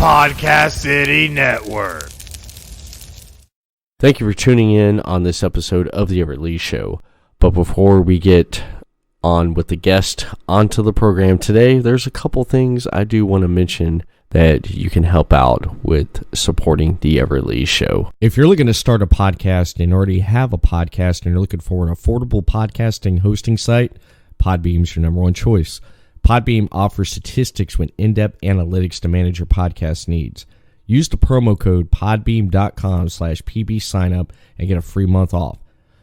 Podcast City Network. Thank you for tuning in on this episode of the Everett Lee Show. But before we get on with the guest onto the program today, there's a couple things I do want to mention that you can help out with supporting the Everett Lee Show. If you're looking to start a podcast and already have a podcast and you're looking for an affordable podcasting hosting site, Podbean's your number one choice. Podbean offers statistics with in-depth analytics to manage your podcast needs. Use the promo code podbeam.com/pbsignup and get a free month off.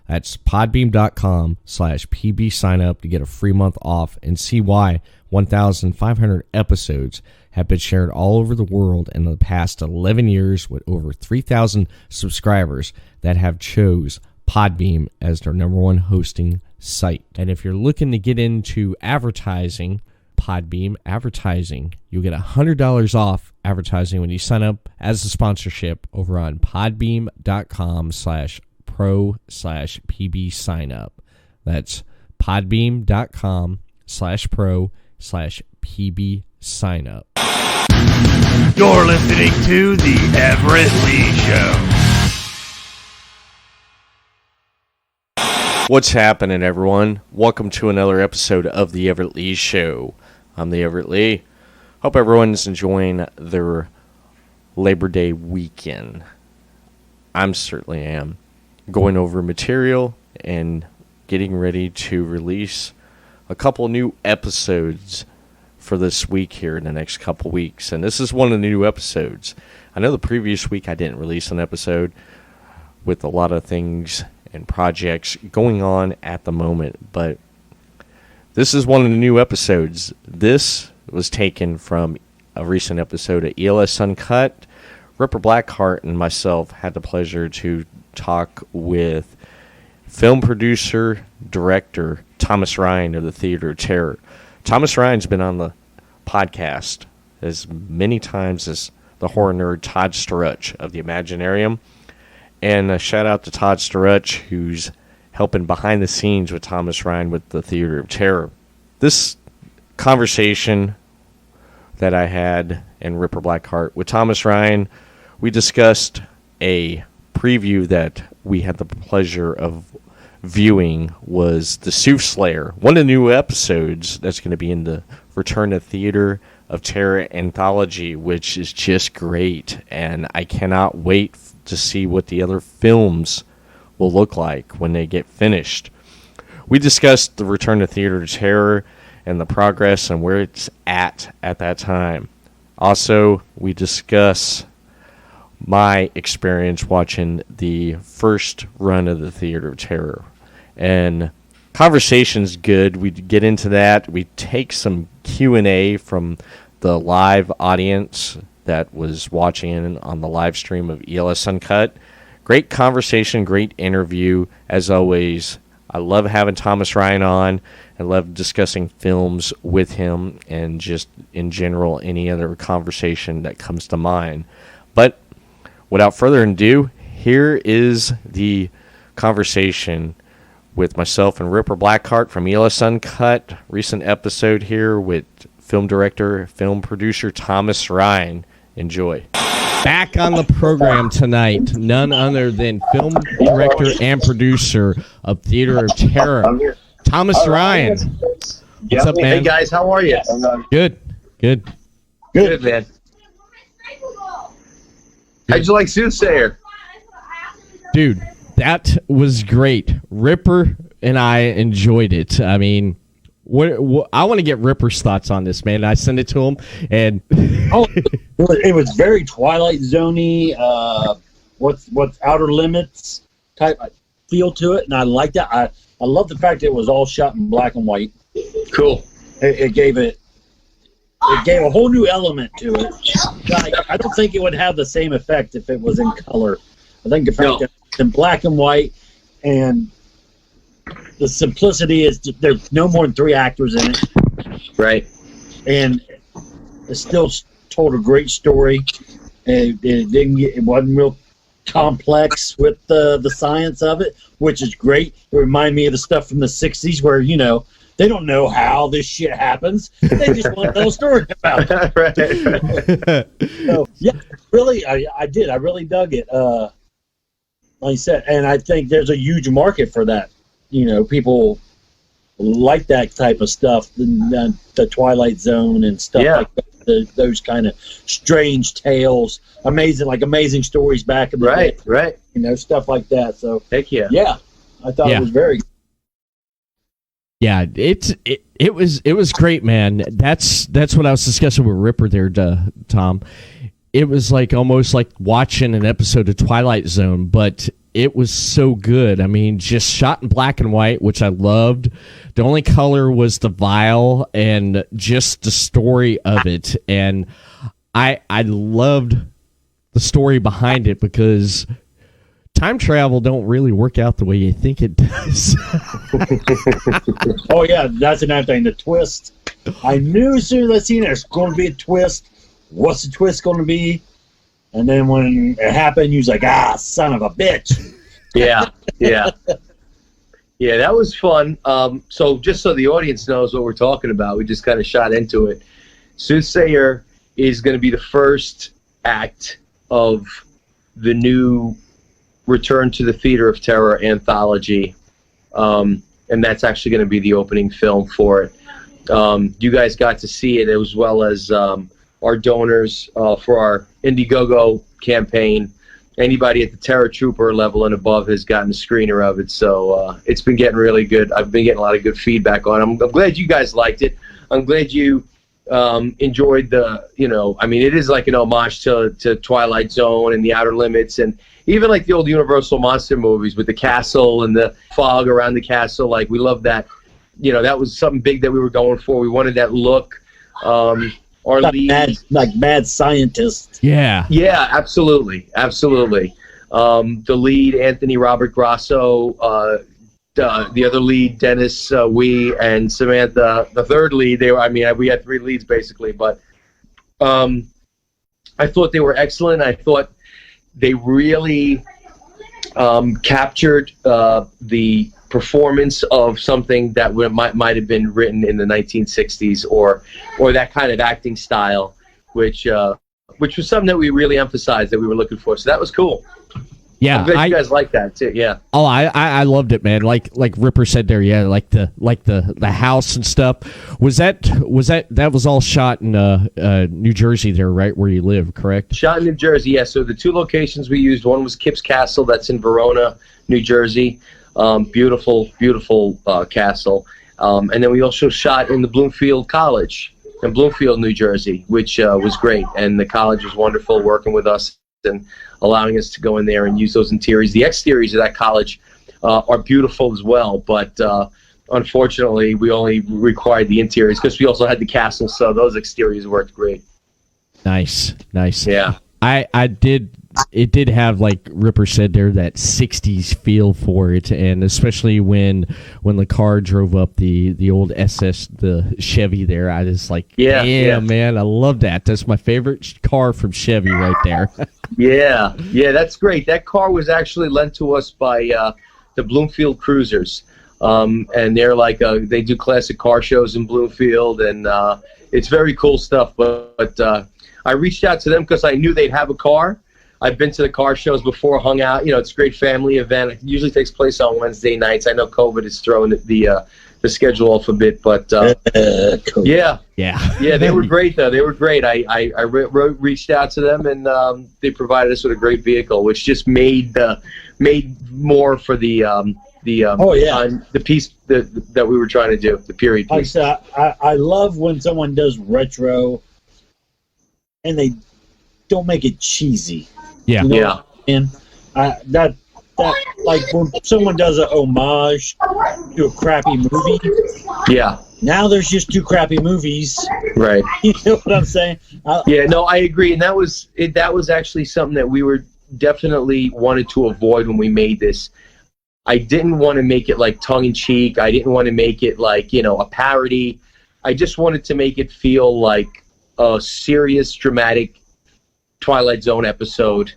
That's podbeam.com/pbsignup to get a free month off and see why 1,500 episodes have been shared all over the world in the past 11 years with over 3,000 subscribers that have chose Podbeam as their number one hosting site. And if you're looking to get into advertising, Podbeam advertising, you'll get $100 off advertising when you sign up as a sponsorship over on podbeam.com/pro/pbsignup. That's podbeam.com/pro/pbsignup. You're listening to The Everett Lee Show. What's happening, everyone? Welcome to another episode of The Everett Lee Show. I'm the Everett Lee. Hope everyone's enjoying their Labor Day weekend. I certainly am. Going over material and getting ready to release a couple new episodes for this week here in the next couple weeks. And this is one of the new episodes. I know the previous week I didn't release an episode with a lot of things and projects going on at the moment, but this is one of the new episodes. This was taken from a recent episode of ELS Uncut. Ripper Blackhart and myself had the pleasure to talk with film producer, director Thomas Ryan of the Theater of Terror. Thomas Ryan's been on the podcast as many times as the horror nerd Todd Storruch of the Imaginarium. And a shout out to Todd Storruch, who's helping behind the scenes with Thomas Ryan with the Theater of Terror. This conversation that I had in Ripper Blackhart with Thomas Ryan, we discussed a preview that we had the pleasure of viewing was The Soothsayer, one of the new episodes that's going to be in the Return to Theater of Terror anthology, which is just great, and I cannot wait to see what the other films will look like when they get finished. We discussed the Return to Theater of Terror and the progress and where it's at that time. Also, we discuss my experience watching the first run of the Theater of Terror. And conversation's good. We get into that. We take some Q&A from the live audience that was watching on the live stream of ELS Uncut. Great conversation, great interview. As always, I love having Thomas Ryan on. I love discussing films with him and just in general any other conversation that comes to mind. But without further ado, here is the conversation with myself and Ripper Blackhart from ELS Uncut. Recent episode here with film director, film producer Thomas Ryan. Enjoy. Back on the program tonight, none other than film director and producer of Theater of Terror, Thomas Ryan. What's up, man? Hey, guys, how are you? Good. Good, man. How'd you like Soothsayer? Dude, that was great. Ripper and I enjoyed it. I mean, what I want to get Ripper's thoughts on this, man. I sent it to him, and it was very Twilight Zone-y, what's Outer Limits type feel to it, and I like that. I love the fact that it was all shot in black and white. Cool. It gave a whole new element to it. I don't think it would have the same effect if it was in color. I think the fact that it's in black and white and the simplicity is there's no more than 3 actors in it. Right. And it still told a great story. It wasn't real complex with the science of it, which is great. It reminded me of the stuff from the 60s where, They don't know how this shit happens. They just want to tell a story about it. Right. So, yeah, really, I did. I really dug it. Like I said, and I think there's a huge market for that. You know, people like that type of stuff, the Twilight Zone and stuff like that, those kind of strange tales, amazing stories back in the day. Right. You know, stuff like that. So, Heck yeah. Yeah, I thought it was very good. Yeah, it was great, man. That's what I was discussing with Ripper there, Tom. It was like almost like watching an episode of Twilight Zone, but it was so good. I mean, just shot in black and white, which I loved. The only color was the vial and just the story of it. And I loved the story behind it because time travel don't really work out the way you think it does. Oh, yeah, that's another thing. The twist. I knew as soon as I seen it, there's going to be a twist. What's the twist going to be? And then when it happened, you was like, son of a bitch. Yeah. Yeah, that was fun. So just so the audience knows what we're talking about, we just kind of shot into it. Soothsayer is going to be the first act of the new Return to the Theater of Terror anthology, and that's actually going to be the opening film for it. You guys got to see it as well as our donors for our IndieGoGo campaign. Anybody at the Terror Trooper level and above has gotten a screener of it, so it's been getting really good. I've been getting a lot of good feedback on it. I'm glad you guys liked it. I'm glad you enjoyed it is like an homage to Twilight Zone and The Outer Limits, and even like the old Universal monster movies with the castle and the fog around the castle. Like, we love that. You know, that was something big that we were going for. We wanted that look. Our lead, mad scientist. Yeah. Yeah, absolutely. The lead, Anthony Robert Grasso, the other lead, Dennis Wee, and Samantha, the third lead. We had three leads basically, but I thought they were excellent. I thought they really captured the performance of something that might have been written in the 1960s, or that kind of acting style, which was something that we really emphasized that we were looking for. So that was cool. Yeah, I'm glad you guys like that too. Yeah. Oh, I loved it, man. Like Ripper said there, yeah, like the house and stuff. That was all shot in New Jersey there, right where you live, correct? Shot in New Jersey, yeah. So the two locations we used, one was Kip's Castle, that's in Verona, New Jersey. Beautiful castle. And then we also shot in the Bloomfield College in Bloomfield, New Jersey, which was great. And the college was wonderful working with us and allowing us to go in there and use those interiors. The exteriors of that college are beautiful as well, but unfortunately we only required the interiors because we also had the castle, so those exteriors worked great. Nice. Yeah. It did have, like Ripper said there, that 60s feel for it, and especially when the car drove up the old the Chevy there, I just like, yeah, man, I love that. That's my favorite car from Chevy right there. Yeah, that's great. That car was actually lent to us by the Bloomfield Cruisers, and they're like they do classic car shows in Bloomfield, and it's very cool stuff. But I reached out to them because I knew they'd have a car. I've been to the car shows before, hung out. You know, it's a great family event. It usually takes place on Wednesday nights. I know COVID is throwing the schedule off a bit, but yeah, they were great though. They were great. I reached out to them, and they provided us with a great vehicle, which just made more for the piece that we were trying to do, the period piece. I love when someone does retro, and they don't make it cheesy. Yeah. You know, and that like when someone does a homage to a crappy movie. Yeah. Now there's just two crappy movies. Right. You know what I'm saying? I agree, and that was actually something that we were definitely wanted to avoid when we made this. I didn't want to make it like tongue in cheek. I didn't want to make it like, a parody. I just wanted to make it feel like a serious, dramatic Twilight Zone episode,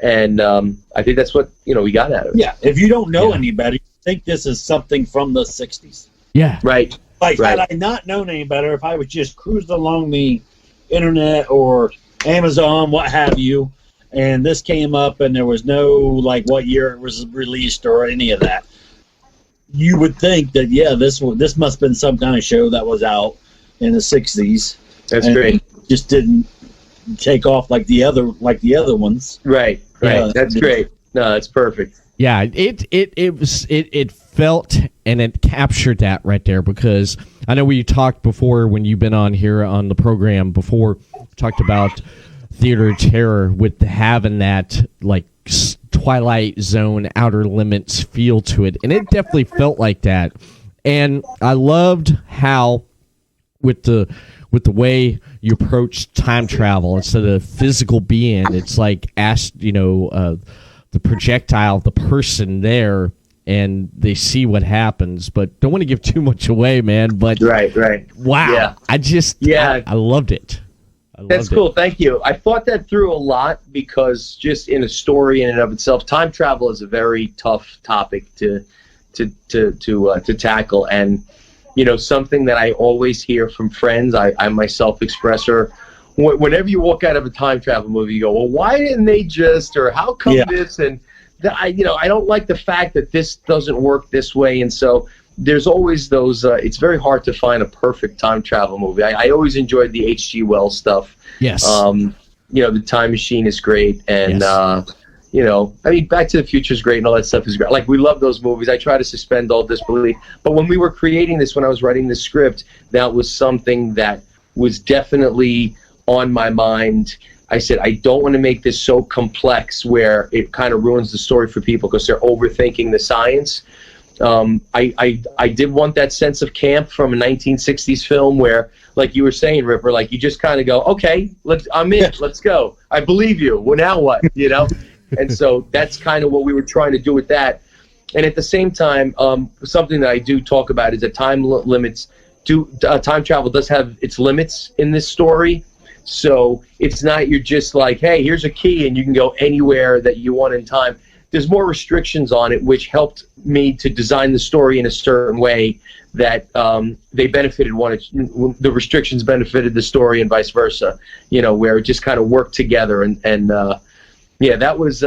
and I think that's what we got out of it. Yeah, if you don't know any better, you think this is something from the 60s. Yeah, right. Like, had I not known any better, if I was just cruising along the internet or Amazon, what have you, and this came up and there was no, like, what year it was released or any of that, you would think that, yeah, this must have been some kind of show that was out in the 60s. That's great. Just didn't take off like the other ones. Right. Yeah, That's great. No, that's perfect. Yeah, it felt and it captured that right there, because I know we talked before when you've been on here on the program before, talked about Theater of Terror with having that like Twilight Zone, Outer Limits feel to it, and it definitely felt like that. And I loved how with the way you approach time travel, instead of physical being, it's like the projectile, the person there, and they see what happens. But don't want to give too much away, man. But right. Wow, Yeah. I loved it. That's cool. Thank you. I thought that through a lot, because just in a story in and of itself, time travel is a very tough topic to tackle, and something that I always hear from friends. I myself express, or whenever you walk out of a time travel movie, you go, well, why didn't they just, or how come this? And I don't like the fact that this doesn't work this way. And so there's always those, it's very hard to find a perfect time travel movie. I always enjoyed the H.G. Wells stuff. Yes. The Time Machine is great. And, Back to the Future is great, and all that stuff is great. Like, we love those movies. I try to suspend all disbelief. But when we were creating this, when I was writing the script, that was something that was definitely on my mind. I said, I don't want to make this so complex where it kind of ruins the story for people because they're overthinking the science. I did want that sense of camp from a 1960s film where, like you were saying, Ripper, like you just kind of go, okay, I'm in, let's go. I believe you. Well, now what? And so that's kind of what we were trying to do with that. And at the same time, something that I do talk about is that time travel does have its limits in this story. So it's not you're just like, hey, here's a key and you can go anywhere that you want in time. There's more restrictions on it, which helped me to design the story in a certain way that they benefited the restrictions benefited the story and vice versa, where it just kind of worked together. And that was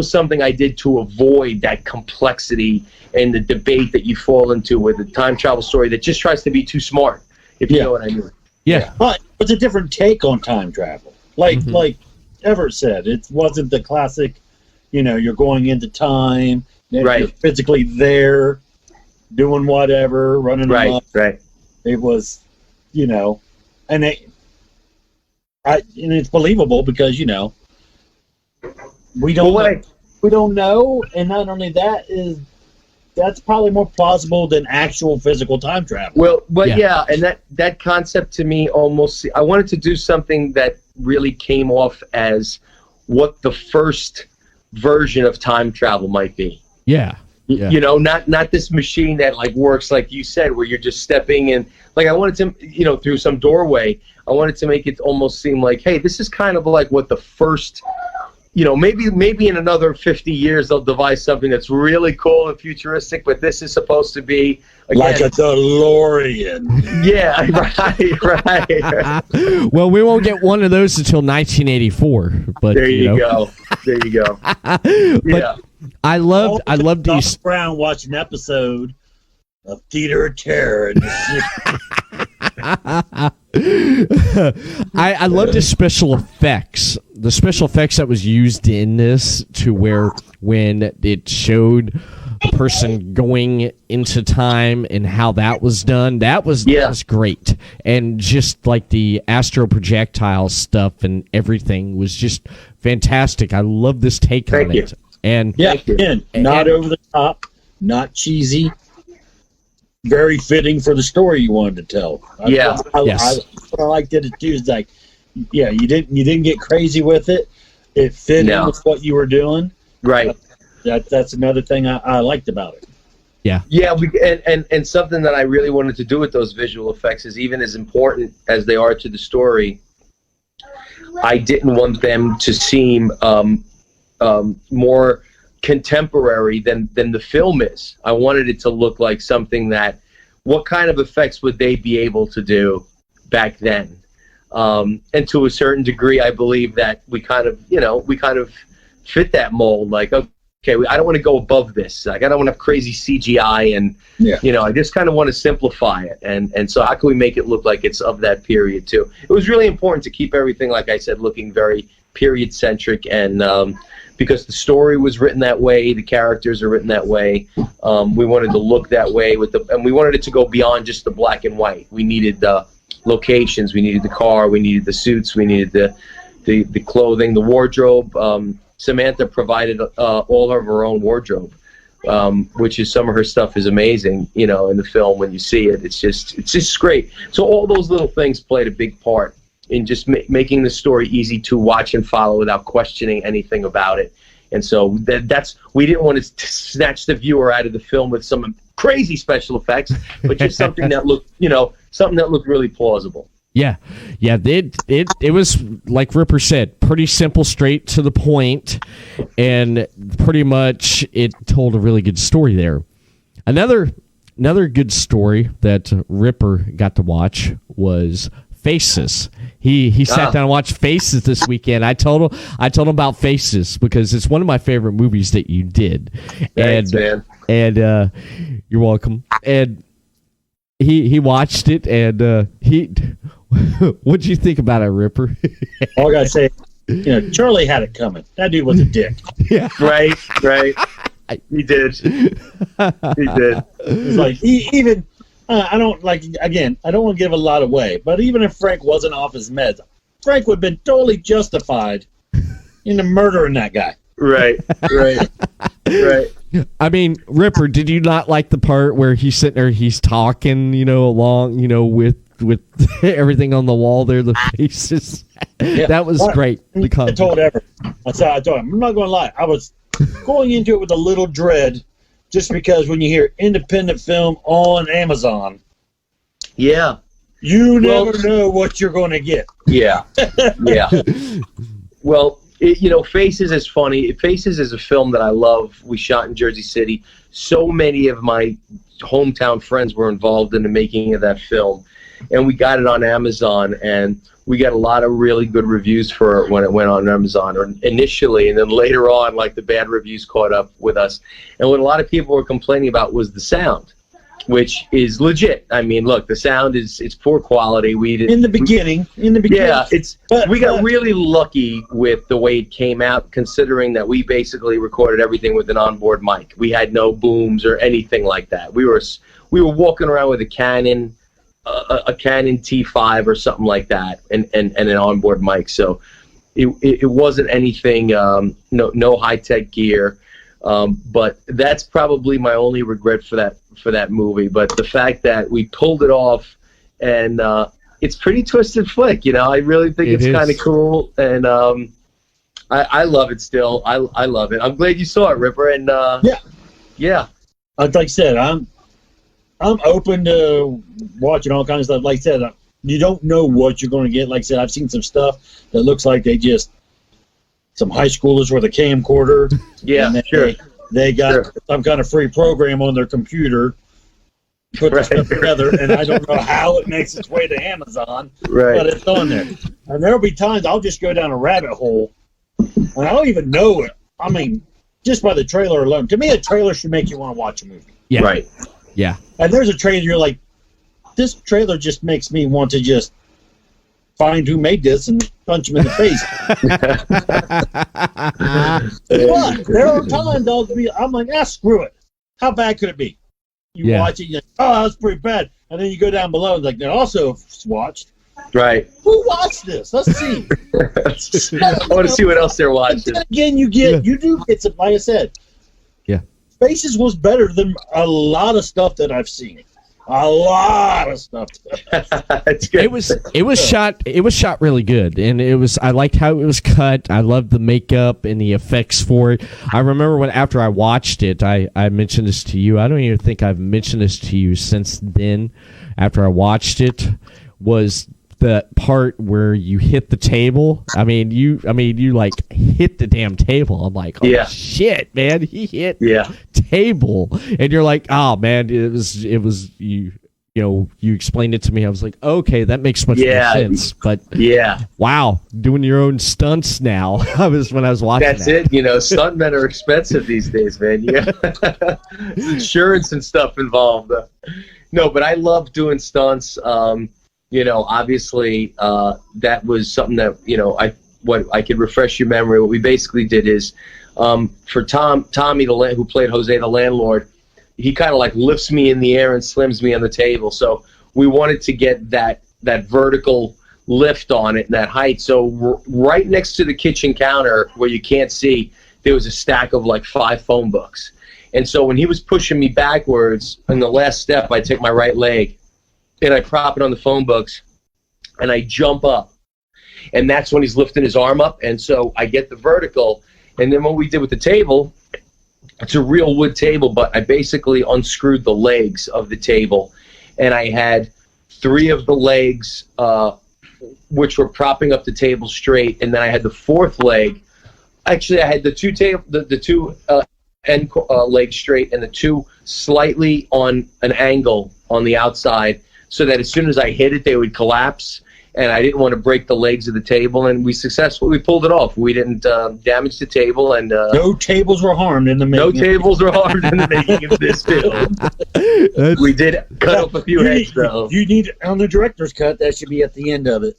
something I did to avoid that complexity and the debate that you fall into with a time travel story that just tries to be too smart, if you know what I mean. Yeah. But it's a different take on time travel. Like Everett said, it wasn't the classic, you're going into time, right. You're physically there, doing whatever, running amok. Right. It was, and it's believable because, we don't know, and not only that that's probably more plausible than actual physical time travel. Well, yeah, and that concept to me almost, I wanted to do something that really came off as what the first version of time travel might be. Yeah. Not this machine that like works like you said, where you're just stepping in. Like I wanted to, through some doorway, I wanted to make it almost seem like, hey, this is kind of like what the first. Maybe in another 50 years they'll devise something that's really cool and futuristic, but this is supposed to be again, like a DeLorean. Yeah, right. Well, we won't get one of those until 1984. But there you go. But I loved these. Brown watched an episode of Theater of Terror. I love the special effects. The special effects that was used in this, to where when it showed the person going into time and how that was done, that was great. And just like the astro projectile stuff and everything was just fantastic. I love this take on it. And not over the top, not cheesy. Very fitting for the story you wanted to tell. What I liked it too is like, you didn't get crazy with it. It fit in with what you were doing. Right. That's another thing I liked about it. Yeah. Yeah, and something that I really wanted to do with those visual effects is, even as important as they are to the story, I didn't want them to seem more contemporary than the film is. I wanted it to look like something that what kind of effects would they be able to do back then? And to a certain degree, I believe that we kind of fit that mold. Like, okay, I don't want to go above this. Like, I don't want to have crazy CGI, and I just kind of want to simplify it. And so, how can we make it look like it's of that period too? It was really important to keep everything, like I said, looking very period centric, and because the story was written that way, the characters are written that way. We wanted to look that way and we wanted it to go beyond just the black and white. We needed the locations, we needed the car, we needed the suits, we needed the clothing, the wardrobe. Samantha provided all of her own wardrobe, which is, some of her stuff is amazing. In the film, when you see it, it's just great. So all those little things played a big part in just making the story easy to watch and follow without questioning anything about it. And so that's we didn't want to snatch the viewer out of the film with some crazy special effects, but just something that looked really plausible. Yeah. It was, like Ripper said, pretty simple, straight to the point, and pretty much it told a really good story there. Another good story that Ripper got to watch was Faces. He sat down and watched Faces this weekend. I told him about Faces because it's one of my favorite movies that you did. Thanks, man. And you're welcome. And he watched it, and what'd you think about it, Ripper? All I gotta say, Charlie had it coming. That dude was a dick. Yeah. Right. He did. It's like even. I don't want to give a lot away, but even if Frank wasn't off his meds, Frank would have been totally justified in murdering that guy. Right. I mean, Ripper, did you not like the part where he's sitting there, he's talking, along, with everything on the wall there, the faces? Yeah. That was great. I told Everett. I told him, I'm not going to lie. I was going into it with a little dread. Just because when you hear independent film on Amazon, you never know what you're going to get. Yeah. Well, Faces is funny. Faces is a film that I love. We shot in Jersey City. So many of my hometown friends were involved in the making of that film, and we got it on Amazon, and we got a lot of really good reviews for it when it went on Amazon initially, and then later on, like, the bad reviews caught up with us. And what a lot of people were complaining about was the sound, which is legit. I mean, look, the sound it's poor quality. In the beginning. Yeah, we got really lucky with the way it came out, considering that we basically recorded everything with an onboard mic. We had no booms or anything like that. We were walking around with a Canon T5 or something like that, and an onboard mic. So it wasn't anything, no high tech gear. But that's probably my only regret for that movie. But the fact that we pulled it off, and it's pretty twisted flick. I really think it's kind of cool, and I love it still. I love it. I'm glad you saw it, Ripper. And yeah. Like I said, I'm open to watching all kinds of stuff. Like I said, you don't know what you're going to get. Like I said, I've seen some stuff that looks like some high schoolers with a camcorder. Yeah, sure. They got some kind of free program on their computer, put the stuff together, and I don't know how it makes its way to Amazon, but it's on there. And there'll be times I'll just go down a rabbit hole, and I don't even know it. I mean, just by the trailer alone. To me, a trailer should make you want to watch a movie. Yeah. Right. Yeah. And there's a trailer, you're like, this trailer just makes me want to just find who made this and punch him in the face. But there are times I'm like, screw it. How bad could it be? You watch it, you're like, oh, that's pretty bad. And then you go down below and like, they also watched. Right. Who watched this? Let's see. I want to see what else they're watching. Again, you do get some, like I said. Yeah. Faces was better than a lot of stuff that I've seen. A lot of stuff. That's good. It was shot really good, and I liked how it was cut. I loved the makeup and the effects for it. I remember after I watched it, I mentioned this to you. I don't even think I've mentioned this to you since then. After I watched it, was the part where you hit the table. You like hit the damn table. I'm like, oh shit, man, he hit table, and you're like, oh man, it was you. you explained it to me. I was like, okay, that makes much more sense. But wow, doing your own stunts now. When I was watching. That's it. Stuntmen are expensive these days, man. Yeah, insurance and stuff involved. No, but I love doing stunts. Obviously, that was something that what I could refresh your memory. What we basically did is, for Tommy, who played Jose the landlord. He kind of like lifts me in the air and slams me on the table. So we wanted to get that vertical lift on it and that height. So right next to the kitchen counter where you can't see, there was a stack of like 5 phone books. And so when he was pushing me backwards, in the last step, I take my right leg and I prop it on the phone books and I jump up. And that's when he's lifting his arm up. And so I get the vertical. And then what we did with the table, it's a real wood table, but I basically unscrewed the legs of the table, and I had 3 of the legs, which were propping up the table straight, and then I had the 4th leg. Actually, I had the two end legs straight, and the 2 slightly on an angle on the outside, so that as soon as I hit it, they would collapse. And I didn't want to break the legs of the table, and we successfully pulled it off. We didn't damage the table, and no tables were harmed in the making. No tables were harmed in the making of this film. We did cut off a few heads, though. You need on the director's cut. That should be at the end of it.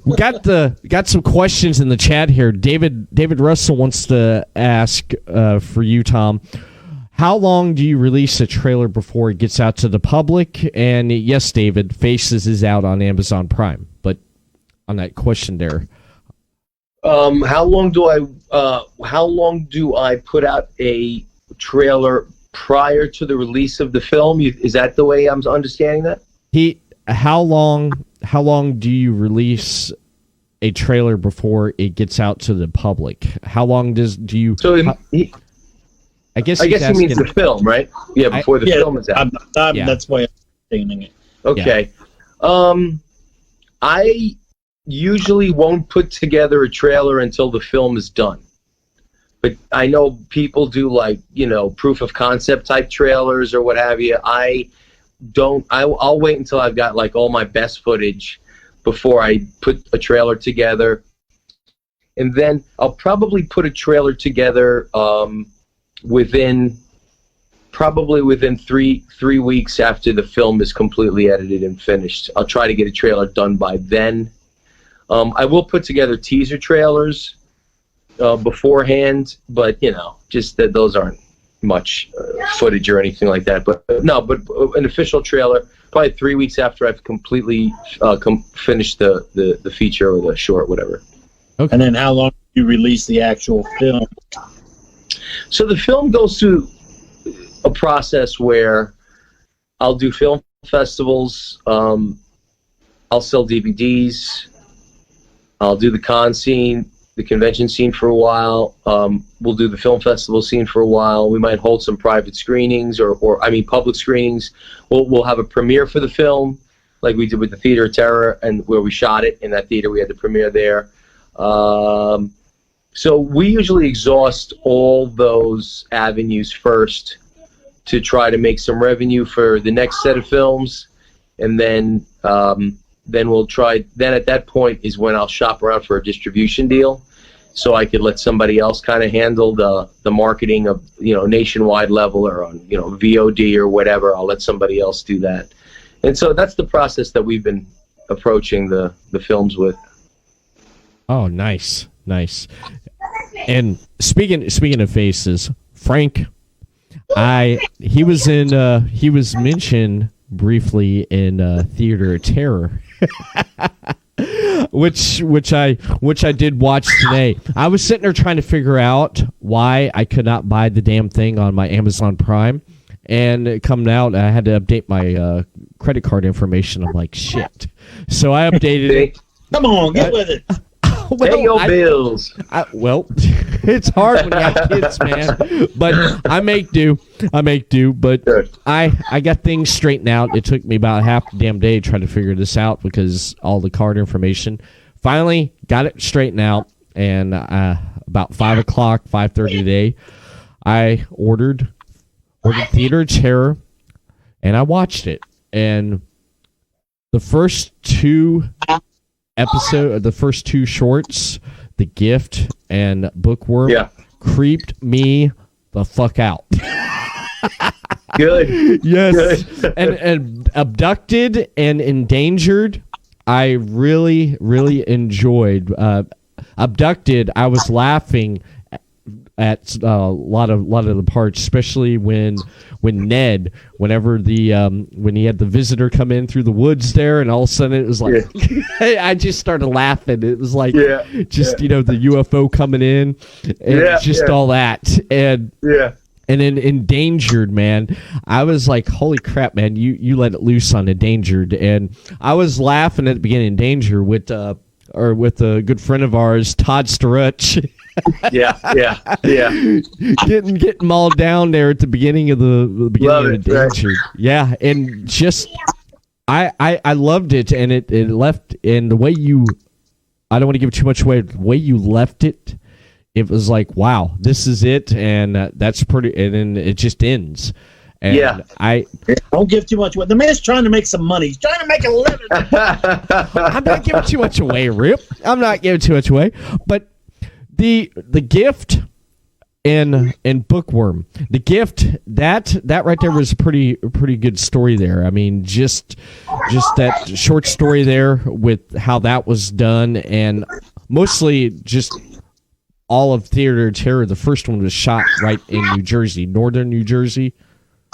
We got some questions in the chat here. David Russell wants to ask for you, Tom. How long do you release a trailer before it gets out to the public? And yes, David, Faces is out on Amazon Prime. But on that question there, how long do I put out a trailer prior to the release of the film? Is that the way I'm understanding that? How long do you release a trailer before it gets out to the public? How long do you? So I guess he means the film, right? Yeah, before the film is out. That's why I'm saying it. Okay. Yeah. I usually won't put together a trailer until the film is done. But I know people do proof of concept type trailers or what have you. I'll wait until I've got like all my best footage before I put a trailer together. And then I'll probably put a trailer together within 3 weeks after the film is completely edited and finished. I'll try to get a trailer done by then. I will put together teaser trailers beforehand, but just that those aren't much footage or anything like that. But an official trailer probably 3 weeks after I've completely finished the feature or the short, whatever. Okay. And then how long do you release the actual film? So the film goes through a process where I'll do film festivals, I'll sell DVDs, I'll do the con scene, the convention scene for a while, we'll do the film festival scene for a while, we might hold some private screenings or public screenings, we'll have a premiere for the film, like we did with the Theater of Terror, and where we shot it in that theater, we had the premiere there. So we usually exhaust all those avenues first to try to make some revenue for the next set of films, and then we'll try. Then at that point is when I'll shop around for a distribution deal, so I could let somebody else kind of handle the marketing of nationwide level or on VOD or whatever. I'll let somebody else do that, and so that's the process that we've been approaching the films with. Oh, nice. And speaking of Faces, Frank, he was mentioned briefly in Theater of Terror, which I did watch today. I was sitting there trying to figure out why I could not buy the damn thing on my Amazon Prime, and it coming out, I had to update my credit card information. I'm like, shit. So I updated it. Come on, get with it. Pay your bills. It's hard when you have kids, man. But I make do. But sure. I got things straightened out. It took me about half the damn day trying to figure this out because all the card information. Finally got it straightened out, and about 5:30 today, I ordered Theater of Terror. and I watched it. And the first two shorts, The Gift and Bookworm, creeped me the fuck out. Good. Yes. Good. and Abducted and Endangered, I really, really enjoyed. Abducted, I was laughing at a lot of the parts, especially when Ned, whenever when he had the visitor come in through the woods there, and all of a sudden it was like, I just started laughing. It was like, the UFO coming in, and all that, and And then Endangered, man, I was like, holy crap, man, you let it loose on Endangered. And I was laughing at the beginning of Endangered with a good friend of ours, Todd Staruch. yeah. Getting them all down there at the beginning of Endangered. Right. Yeah, and just I loved it, and it left, and the way I don't want to give too much away, the way you left it, it was like, wow, this is it, and that's pretty, and then it just ends. And I don't give too much away. The man's trying to make some money. He's trying to make a living. I'm not giving too much away, Rip. I'm not giving too much away. But the Gift and Bookworm, The Gift, that right there was a pretty good story there. I mean, just that short story there with how that was done, and mostly just all of Theater of Terror. The first one was shot right in New Jersey, northern New Jersey.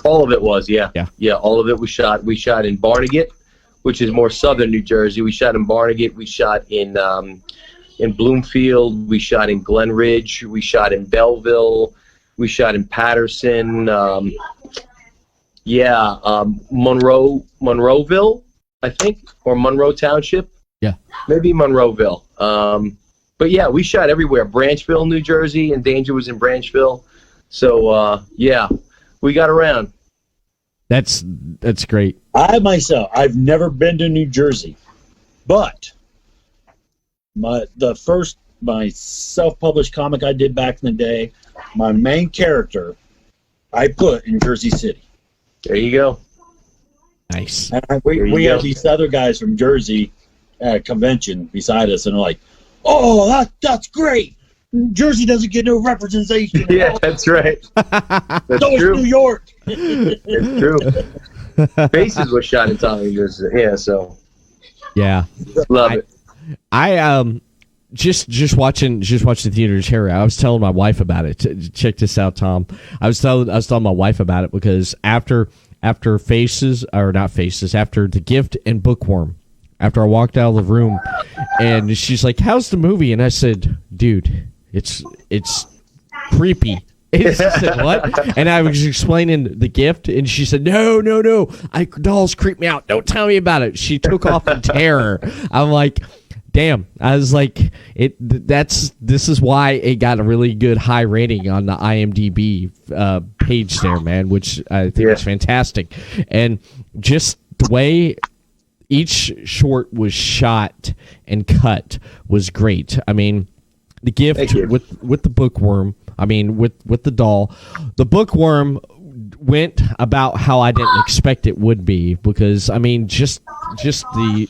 All of it was, yeah. All of it was shot. We shot in Barnegat, which is more southern New Jersey. We shot in Barnegat. We shot in Bloomfield. We shot in Glen Ridge. We shot in Belleville. We shot in Patterson. Monroeville, I think, or Monroe Township. Yeah, maybe Monroeville. But yeah, we shot everywhere. Branchville, New Jersey, and Danger was in Branchville. So we got around. That's great. I've never been to New Jersey, but my self-published comic I did back in the day, my main character, I put in Jersey City. There you go. Nice. And we had these other guys from Jersey at a convention beside us, and they're like, "Oh, that's great. Jersey doesn't get no representation." Yeah, that's right. That's so true. is New York. It's true. Faces was shot in Tommy, Jersey. Yeah, so. Yeah. Love it. I just watching Theater of Terror. I was telling my wife about it. Check this out, Tom. I was telling my wife about it because after after The Gift and Bookworm, after I walked out of the room, and she's like, "How's the movie?" And I said, "Dude, it's creepy." She said, "What?" And I was explaining The Gift, and she said, No, dolls creep me out. Don't tell me about it. She took off in terror. I'm like, damn. I was like, this is why it got a really good high rating on the IMDb page there, man, which I think is fantastic. And just the way each short was shot and cut was great. I mean, The Gift with the Bookworm, with the doll. The Bookworm went about how I didn't expect it would be, because just the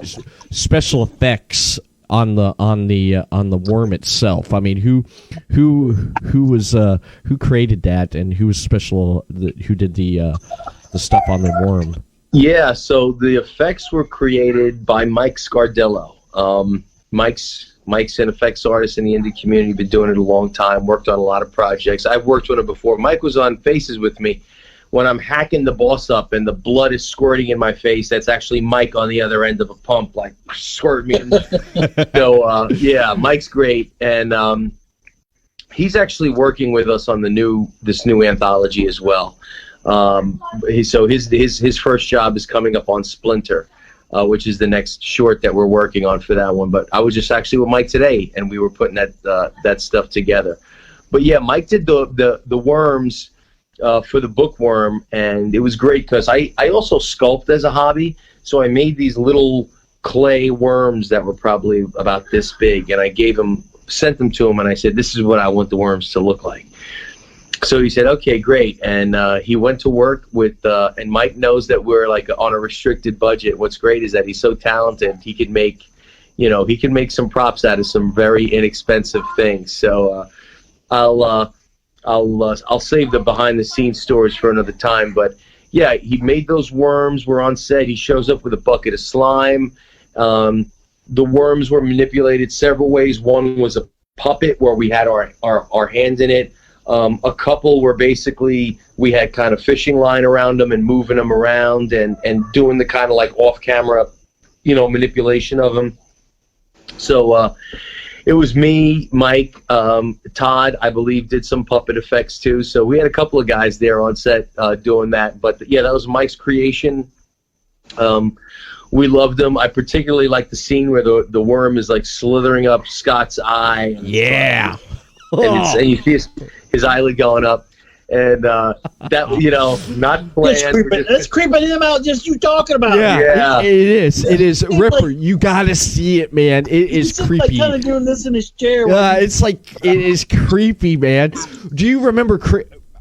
special effects on the worm itself. I mean, who created that, and who did the stuff on the worm? Yeah, so the effects were created by Mike Scardello. Mike's an effects artist in the indie community, been doing it a long time, worked on a lot of projects. I've worked with him before. Mike was on Faces with me. When I'm hacking the boss up and the blood is squirting in my face, that's actually Mike on the other end of a pump, like, squirt me. So, Mike's great. And he's actually working with us on this new anthology as well. So his first job is coming up on Splinter, which is the next short that we're working on for that one. But I was just actually with Mike today, and we were putting that stuff together. But yeah, Mike did the worms for the Bookworm, and it was great because I also sculpt as a hobby. So I made these little clay worms that were probably about this big, and I sent them to him, and I said, "This is what I want the worms to look like." So he said, okay, great. And he went to work with, and Mike knows that we're like on a restricted budget. What's great is that he's so talented. He can make, he can make some props out of some very inexpensive things. So I'll save the behind the scenes stories for another time. But yeah, he made those worms. We're on set. He shows up with a bucket of slime. The worms were manipulated several ways. One was a puppet where we had our hands in it. A couple were basically, we had kind of fishing line around them and moving them around and doing the kind of like off camera, manipulation of them. So it was me, Mike, Todd, I believe, did some puppet effects too. So we had a couple of guys there on set doing that. But yeah, that was Mike's creation. We loved them. I particularly like the scene where the worm is like slithering up Scott's eye. Yeah. And you see his eyelid going up. And that, not planned. That's creeping him out, just you talking about it. Yeah. It is. It is. Ripper, you got to see it, man. It is creepy. He's kind of doing this in his chair. It's like, it is creepy, man. Do you remember,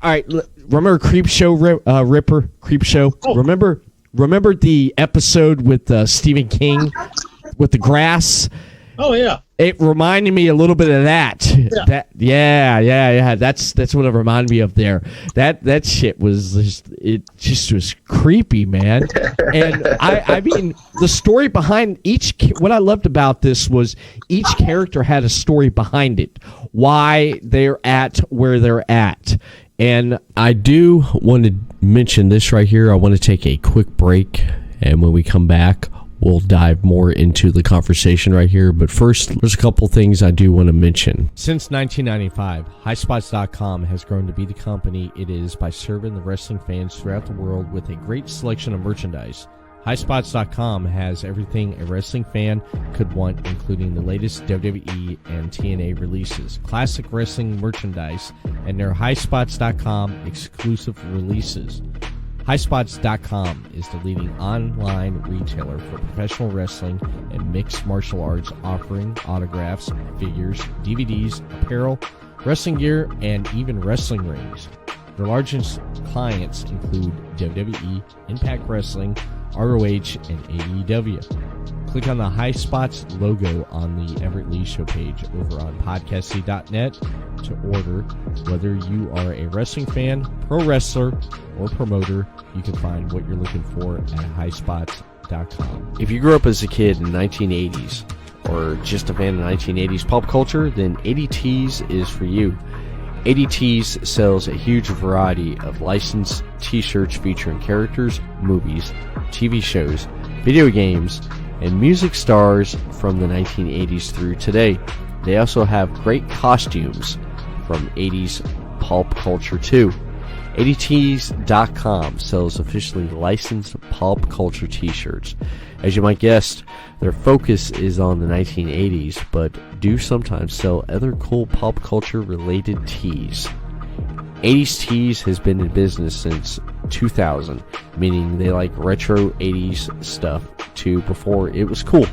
remember Creep Show, Ripper? Creep Show? Oh. Remember the episode with Stephen King with the grass? Oh, yeah. It reminded me a little bit of that. Yeah. That's what it reminded me of there. That shit was just was creepy, man. And I mean, the story behind what I loved about this was each character had a story behind it, why they're at where they're at. And I do want to mention this right here. I want to take a quick break, and when we come back, we'll dive more into the conversation right here. But first, there's a couple things I do want to mention. Since 1995, HighSpots.com has grown to be the company it is by serving the wrestling fans throughout the world with a great selection of merchandise. HighSpots.com has everything a wrestling fan could want, including the latest WWE and TNA releases, classic wrestling merchandise, and their HighSpots.com exclusive releases. HighSpots.com is the leading online retailer for professional wrestling and mixed martial arts, offering autographs, figures, DVDs, apparel, wrestling gear, and even wrestling rings. Their largest clients include WWE, Impact Wrestling, ROH, and AEW. Click on the High Spots logo on the Everett Lee Show page over on podcasty.net to order. Whether you are a wrestling fan, pro wrestler, or promoter, you can find what you're looking for at highspots.com. If you grew up as a kid in the 1980s or just a fan of 1980s pop culture, then 80 Tees is for you. 80 Tees sells a huge variety of licensed t-shirts featuring characters, movies, TV shows, video games, and music stars from the 1980s through today. They also have great costumes from 80s pulp culture too. 80tees.com sells officially licensed pulp culture t-shirts. As you might guess, their focus is on the 1980s, but do sometimes sell other cool pop culture related tees. 80s Tees has been in business since 2000, meaning they like retro 80s stuff too before it was cool.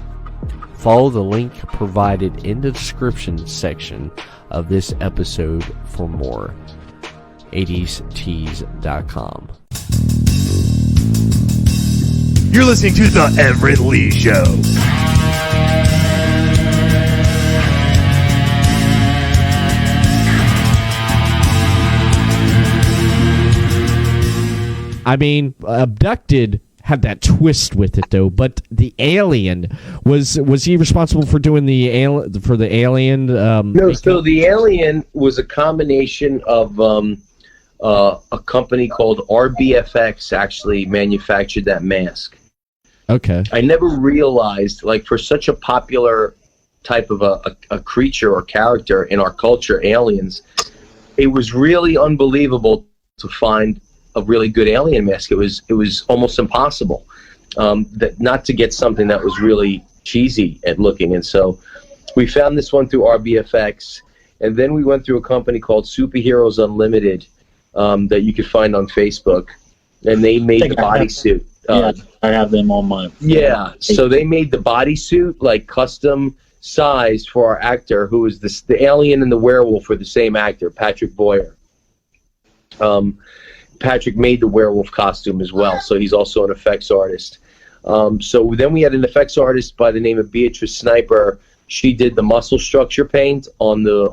Follow the link provided in the description section of this episode for more. 80stees.com. You're listening to The Everett Lee Show. I mean, Abducted had that twist with it though, but the alien was he responsible for doing the alien? No, so the alien was a combination of a company called RBFX actually manufactured that mask. Okay. I never realized, like, for such a popular type of a creature or character in our culture, aliens, it was really unbelievable to find a really good alien mask. It was almost impossible that not to get something that was really cheesy at looking. And so we found this one through RBFX, and then we went through a company called Superheroes Unlimited that you could find on Facebook, and they made the bodysuit. Yeah, I have them on my. Yeah, so they made the bodysuit like custom sized for our actor, who is the alien and the werewolf for the same actor, Patrick Boyer. Patrick made the werewolf costume as well, so he's also an effects artist. So then we had an effects artist by the name of Beatrice Sniper. She did the muscle structure paint on the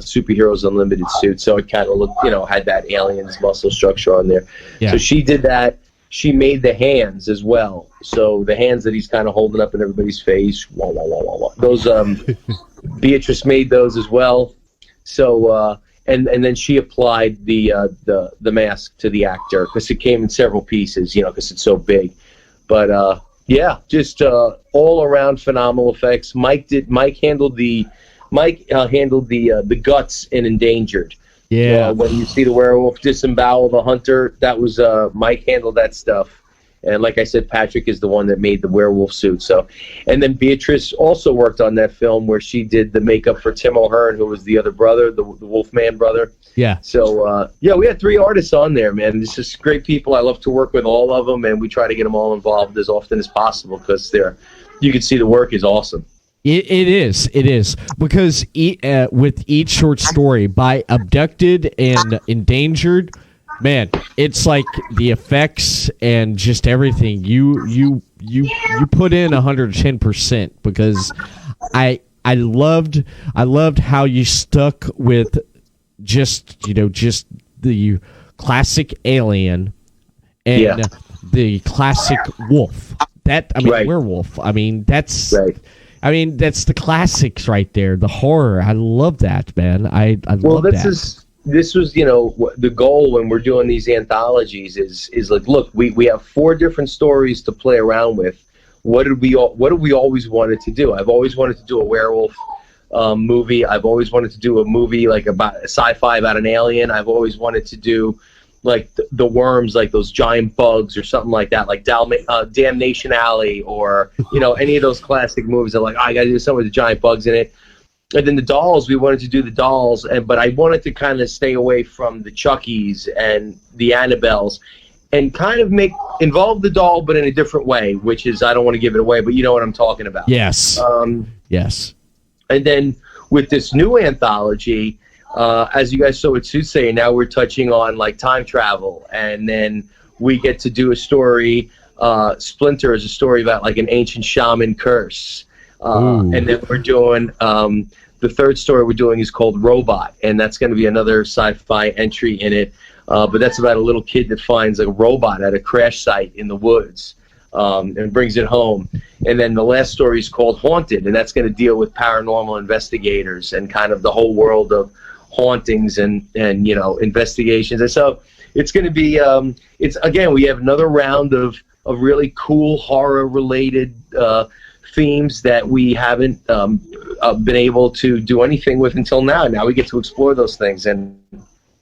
Superheroes Unlimited suit, so it kind of looked, had that alien's muscle structure on there. Yeah. So she did that. She made the hands as well. So the hands that he's kind of holding up in everybody's face, wah, wah, wah, wah, wah. Those Beatrice made those as well. So and then she applied the mask to the actor because it came in several pieces, because it's so big. But yeah, just all around phenomenal effects. Mike handled the guts in Endangered. Yeah, when you see the werewolf disembowel the hunter, that was Mike handled that stuff. And like I said, Patrick is the one that made the werewolf suit. So, and then Beatrice also worked on that film where she did the makeup for Tim O'Hearn, who was the other brother, the Wolfman brother. Yeah. So, yeah, we had 3 artists on there, man. It's just great people. I love to work with all of them, and we try to get them all involved as often as possible because you can see the work is awesome. It is because with each short story, by Abducted and Endangered, man, it's like the effects and just everything you put in 110% because I loved how you stuck with just the classic alien and the classic wolf. Werewolf. That's right. That's the classics right there. The horror. I love that, man. I love that. This was, the goal when we're doing these anthologies is like, look, we have 4 different stories to play around with. What did we always wanted to do? I've always wanted to do a werewolf movie. I've always wanted to do a movie like about sci-fi about an alien. I've always wanted to do like the worms, like those giant bugs or something like that, like Damnation Alley or, any of those classic movies that I got to do something with the giant bugs in it. And then the dolls, we wanted to do the dolls, but I wanted to kind of stay away from the Chuckies and the Annabelles and kind of involve the doll, but in a different way, which is, I don't want to give it away, but you know what I'm talking about. Yes. Yes. And then with this new anthology, as you guys saw with Soothsayer, now we're touching on like time travel, and then we get to do a story. Splinter is a story about like an ancient shaman curse. And then we're doing the 3rd story we're doing is called Robot, and that's going to be another sci-fi entry in it. But that's about a little kid that finds a robot at a crash site in the woods and brings it home. And then the last story is called Haunted, and that's going to deal with paranormal investigators and kind of the whole world of hauntings and investigations. And so it's going to be we have another round of really cool horror related themes that we haven't been able to do anything with until now. Now we get to explore those things and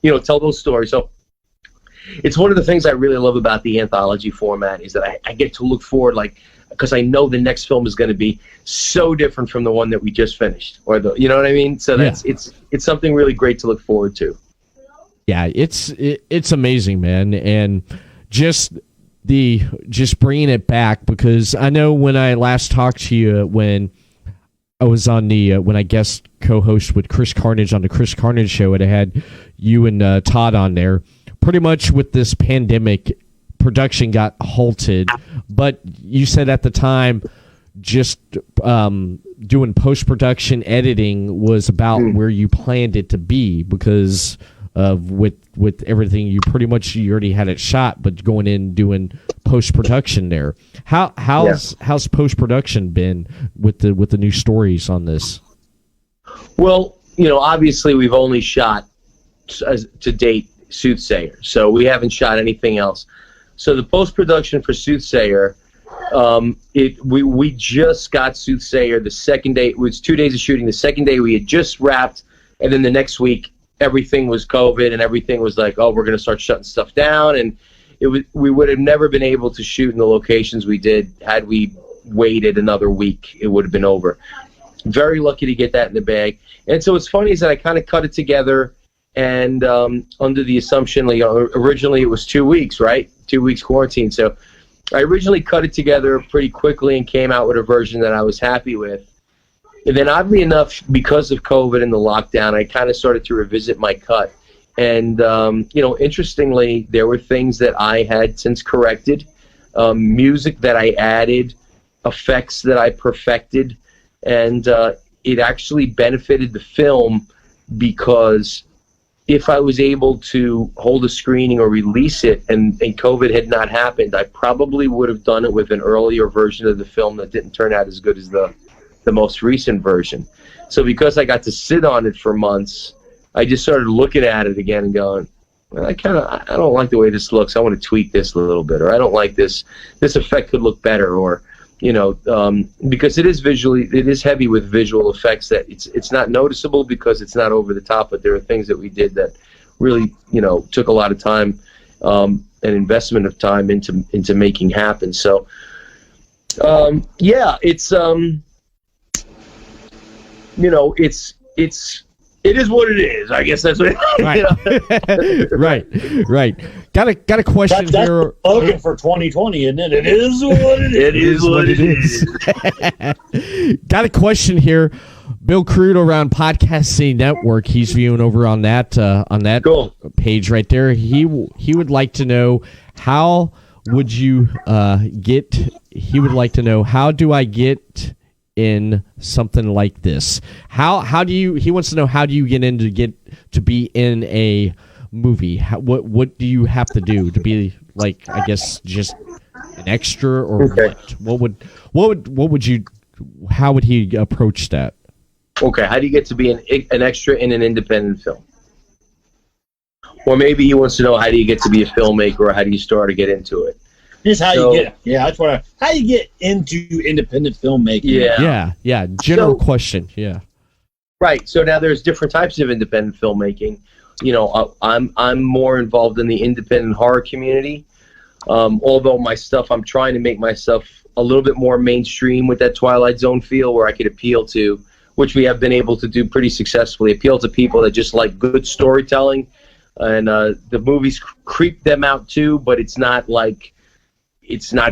tell those stories. So it's one of the things I really love about the anthology format is that I get to look forward, because I know the next film is going to be so different from the one that we just finished, or you know what I mean. So it's something really great to look forward to. Yeah, it's amazing, man, and just bringing it back, because I know when I last talked to you, when I was on when I guest co-host with Chris Carnage on the Chris Carnage show, and I had you and Todd on there. Pretty much with this pandemic, production got halted, but you said at the time just doing post-production editing was about where you planned it to be, because of with everything you already had it shot, but going in doing post-production there. How's post-production been with the new stories on this? Well, obviously we've only shot to date Soothsayer, so we haven't shot anything else. So the post-production for Soothsayer, we just got Soothsayer the second day. It was 2 days of shooting. The second day we had just wrapped, and then the next week everything was COVID, and everything was like, oh, we're going to start shutting stuff down, and we would have never been able to shoot in the locations we did had we waited another week. It would have been over. Very lucky to get that in the bag. And so what's funny is that I kind of cut it together, and under the assumption, originally it was 2 weeks, right? 2 weeks quarantine. So I originally cut it together pretty quickly and came out with a version that I was happy with. And then oddly enough, because of COVID and the lockdown, I kind of started to revisit my cut. And, interestingly, there were things that I had since corrected, music that I added, effects that I perfected, and it actually benefited the film because if I was able to hold a screening or release it and COVID had not happened, I probably would have done it with an earlier version of the film that didn't turn out as good as the most recent version. So because I got to sit on it for months, I just started looking at it again and going, well, I don't like the way this looks. I want to tweak this a little bit, or I don't like this effect could look better, or because it is heavy with visual effects that it's not noticeable because it's not over the top, but there are things that we did that really, took a lot of time, and investment of time into making happen. So, it is what it is. I guess that's what. Right. Got a question that's here. The slogan for 2020, isn't it? It is what it is. It is what it is. Got a question here. Bill Crude around Podcasting Network. He's viewing over on that Cool. page right there. He would like to know how would you get. He would like to know how do I get in something like this? How do you? He wants to know how do you get to be in a movie? What do you have to do to be, like, I guess, just an extra, or Okay. what would you? How would he approach that? Okay, how do you get to be an extra in an independent film? Or maybe he wants to know how do you get to be a filmmaker, or how do you start to get into it? Here's how you get. Yeah, that's what. How you get into independent filmmaking? Yeah. General So- question. Yeah. Right. So now there's different types of independent filmmaking. I'm more involved in the independent horror community. Although my stuff, I'm trying to make myself a little bit more mainstream with that Twilight Zone feel, where I could appeal to, which we have been able to do pretty successfully, appeal to people that just like good storytelling, and the movies creep them out too. But it's not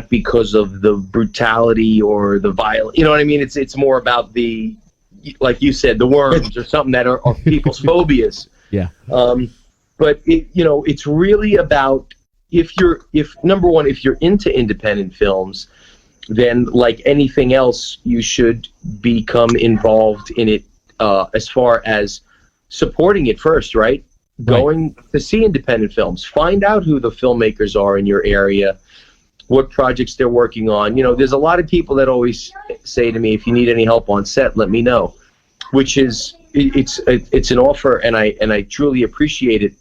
because of the brutality or the violence. You know what I mean? It's more about the, like you said, the worms or something that are people's phobias. Yeah. But it's really about if number one, if you're into independent films, then like anything else, you should become involved in it as far as supporting it first, right? Going to see independent films, find out who the filmmakers are in your area, what projects they're working on. There's a lot of people that always say to me, if you need any help on set, let me know, which is it's an offer, and I truly appreciate it.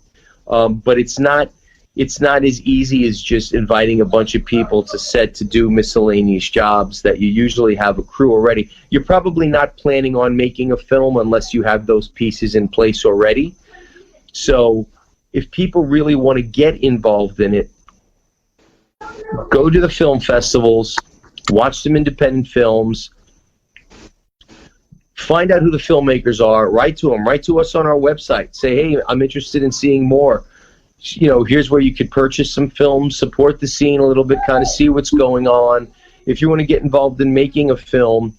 But it's not as easy as just inviting a bunch of people to set to do miscellaneous jobs that you usually have a crew already. You're probably not planning on making a film unless you have those pieces in place already. So if people really want to get involved in it, go to the film festivals, watch some independent films, find out who the filmmakers are, write to them, write to us on our website, say, hey, I'm interested in seeing more. Here's where you could purchase some films, support the scene a little bit, kind of see what's going on. If you want to get involved in making a film,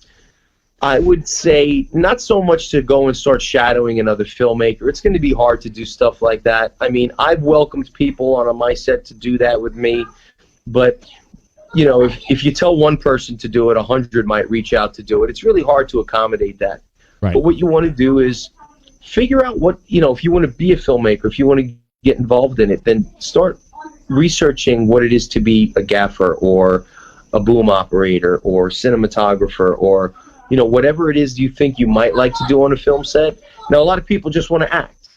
I would say not so much to go and start shadowing another filmmaker. It's going to be hard to do stuff like that. I mean, I've welcomed people on my set to do that with me, but if you tell one person to do it, 100 might reach out to do it. It's really hard to accommodate that. Right. But what you want to do is figure out what, if you want to be a filmmaker, if you want to get involved in it, then start researching what it is to be a gaffer or a boom operator or cinematographer, or whatever it is you think you might like to do on a film set. Now, a lot of people just want to act,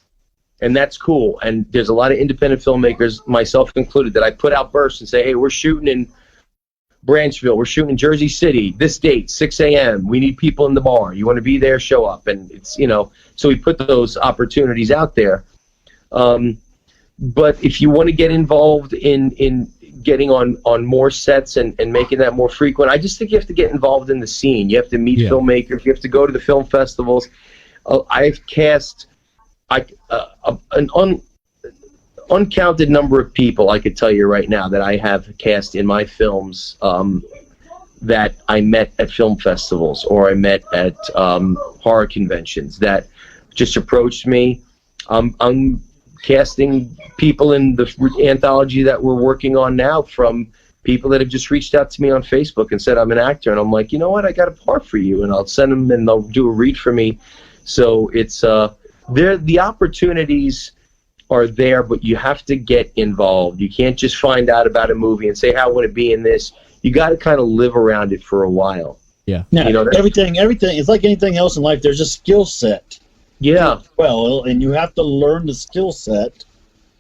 and that's cool. And there's a lot of independent filmmakers, myself included, that I put out bursts and say, hey, we're shooting in Branchville, we're shooting in Jersey City, this date, 6 a.m. We need people in the bar. You want to be there, show up. And it's, so we put those opportunities out there. But if you want to get involved in getting on more sets and making that more frequent, I just think you have to get involved in the scene. You have to meet filmmakers. You have to go to the film festivals. I've cast an uncounted number of people, I could tell you right now, that I have cast in my films that I met at film festivals or I met at horror conventions that just approached me. I'm casting people in the anthology that we're working on now from people that have just reached out to me on Facebook and said I'm an actor, and I'm like, you know what, I got a part for you, and I'll send them and they'll do a read for me. So it's the opportunities are there, but you have to get involved. You can't just find out about a movie and say, how would it be in this? You got to kind of live around it for a while. Yeah. Now, everything. It's like anything else in life. There's a skill set. Yeah. Well, and you have to learn the skill set.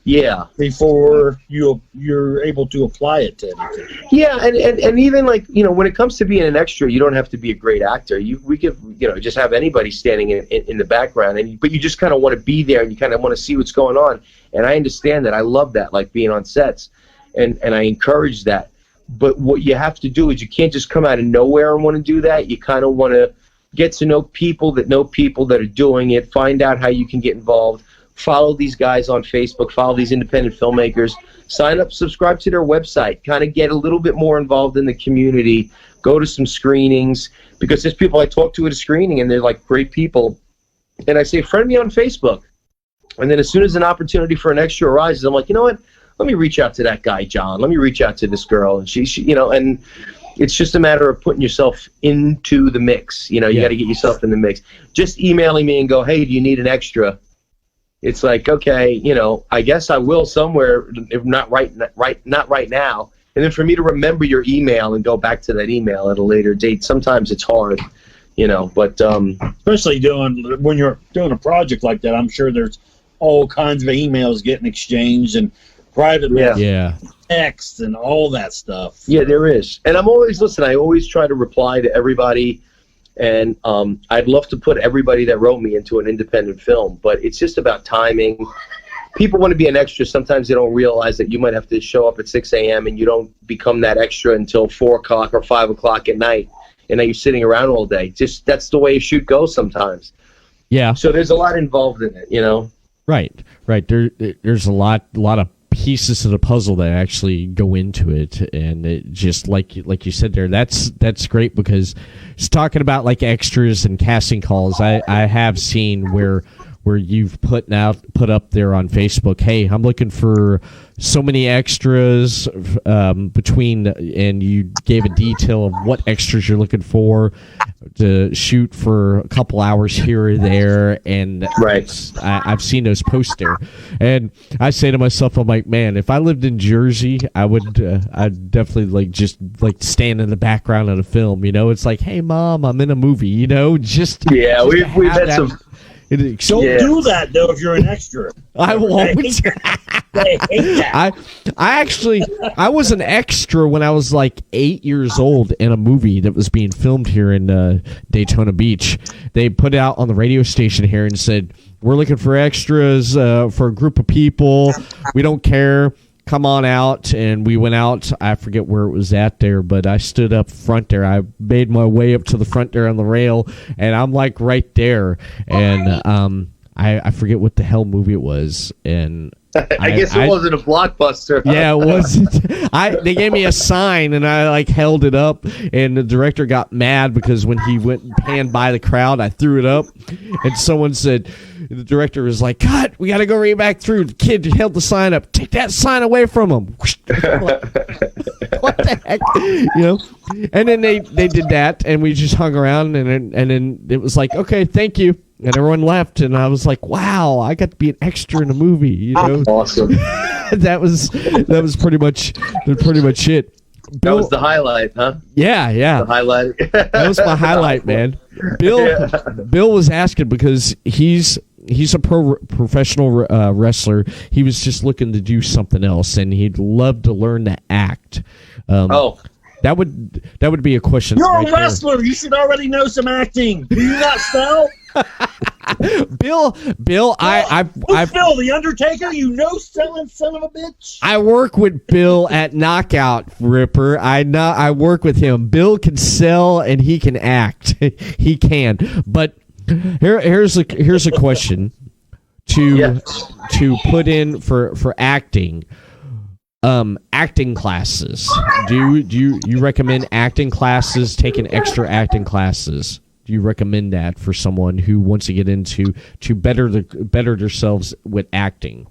Yeah. Before you're able to apply it to anything. Yeah, and even like, when it comes to being an extra, you don't have to be a great actor. We could, just have anybody standing in the background, but you just kind of want to be there and you kind of want to see what's going on. And I understand that. I love that, like being on sets, and I encourage that. But what you have to do is you can't just come out of nowhere and want to do that. You kind of want to get to know people that are doing it, find out how you can get involved. Follow these guys on Facebook, follow these independent filmmakers, sign up, subscribe to their website, kind of get a little bit more involved in the community, go to some screenings, because there's people I talk to at a screening and they're like great people. And I say, friend me on Facebook. And then as soon as an opportunity for an extra arises, I'm like, you know what? Let me reach out to that guy, John. Let me reach out to this girl. And she and it's just a matter of putting yourself into the mix. You got to get yourself in the mix. Just emailing me and go, hey, do you need an extra? It's like, okay, I guess I will somewhere, if not right now. And then for me to remember your email and go back to that email at a later date, sometimes it's hard, But especially when you're doing a project like that, I'm sure there's all kinds of emails getting exchanged and private texts and all that stuff. Yeah, there is. And I always try to reply to everybody. And I'd love to put everybody that wrote me into an independent film, but it's just about timing. People want to be an extra. Sometimes they don't realize that you might have to show up at 6 a.m. and you don't become that extra until 4 o'clock or 5 o'clock at night, and then you're sitting around all day. Just that's the way a shoot goes sometimes. Yeah. So there's a lot involved in it, Right. There's a lot of pieces of the puzzle that actually go into it, and it just like you said there, that's great, because it's talking about like extras and casting calls. I have seen where you've put up there on Facebook, hey, I'm looking for so many extras between, and you gave a detail of what extras you're looking for to shoot for a couple hours here or there, and I've seen those posts there, and I say to myself, I'm like, man, if I lived in Jersey, I'd definitely just stand in the background of the film. It's like, hey, Mom, I'm in a movie. We've had some. Don't do that though if you're an extra. I won't. They hate that. I was an extra when I was like 8 years old in a movie that was being filmed here in Daytona Beach. They put out on the radio station here and said, we're looking for extras for a group of people. We don't care. Come on out. And we went out. I forget where it was at there, but I stood up front there. I made my way up to the front there on the rail, and I'm like right there. And I forget what the hell movie it was. And I guess it wasn't a blockbuster. Yeah, it wasn't. They gave me a sign, and I held it up, and the director got mad because when he went and panned by the crowd, I threw it up, and someone said, the director was like, cut, we got to go right back through. The kid held the sign up. Take that sign away from him. What the heck? And then they did that, and we just hung around, and then it was like, okay, thank you. And everyone left, and I was like, wow, I got to be an extra in a movie. Awesome. that was pretty much it. Bill, that was the highlight, huh? Yeah. The highlight. That was my highlight, man. Bill was asking because he's a professional wrestler. He was just looking to do something else, and he'd love to learn to act. That would be a question. You're a wrestler. There. You should already know some acting. Do you not sell? Bill, Bill, the Undertaker, selling son of a bitch. I work with Bill at Knockout Ripper. I work with him. Bill can sell and he can act. He can. But here's a question to put in for acting. Acting classes. Do you recommend acting classes? Taking extra acting classes? Do you recommend that for someone who wants to get into to better themselves with acting?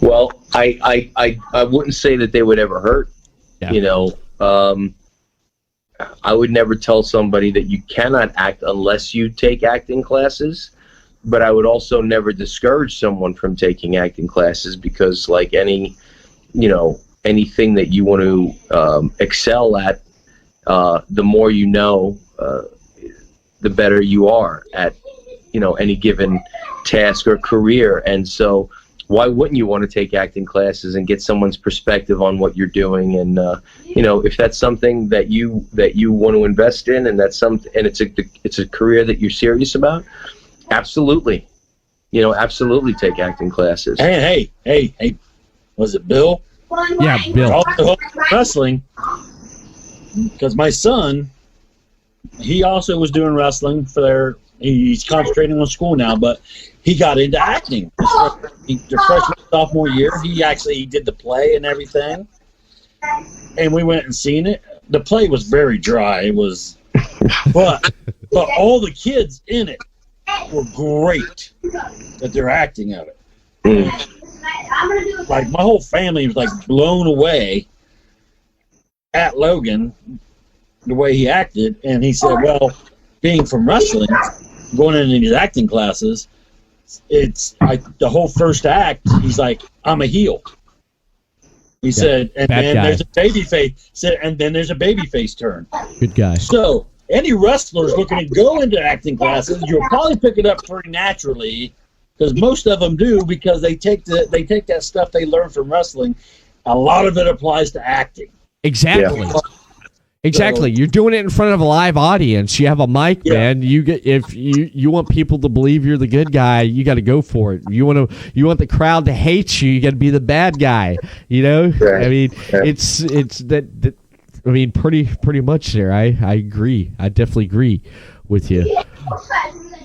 Well, I wouldn't say that they would ever hurt. Yeah. You know, I would never tell somebody that you cannot act unless you take acting classes. But I would also never discourage someone from taking acting classes, because like anything that you want to excel at, the more you know, the better you are at, any given task or career. And so why wouldn't you want to take acting classes and get someone's perspective on what you're doing? And, if that's something that you want to invest in, and it's a career that you're serious about, absolutely. Absolutely take acting classes. Hey, was it Bill? Yeah, Bill. Also wrestling, because my son, he also was doing wrestling he's concentrating on school now, but he got into acting. The freshman, sophomore year, he did the play and everything, and we went and seen it. The play was very dry. It was, but all the kids in it were great that they're acting of it. Like, my whole family was like blown away at Logan, the way he acted. And he said, well, being from wrestling, going into these acting classes, the whole first act, he's like, I'm a heel. He said, and then there's a baby face. And then there's a baby face turn. Good guy. So any wrestlers looking to go into acting classes, you'll probably pick it up pretty naturally, because most of them do, because they take that stuff they learn from wrestling. A lot of it applies to acting. Exactly. Yeah. Exactly. You're doing it in front of a live audience. You have a mic, man. If you want people to believe you're the good guy, you got to go for it. You want the crowd to hate you, you got to be the bad guy. Right. I mean, it's that. I mean, pretty much there. I agree. I definitely agree with you.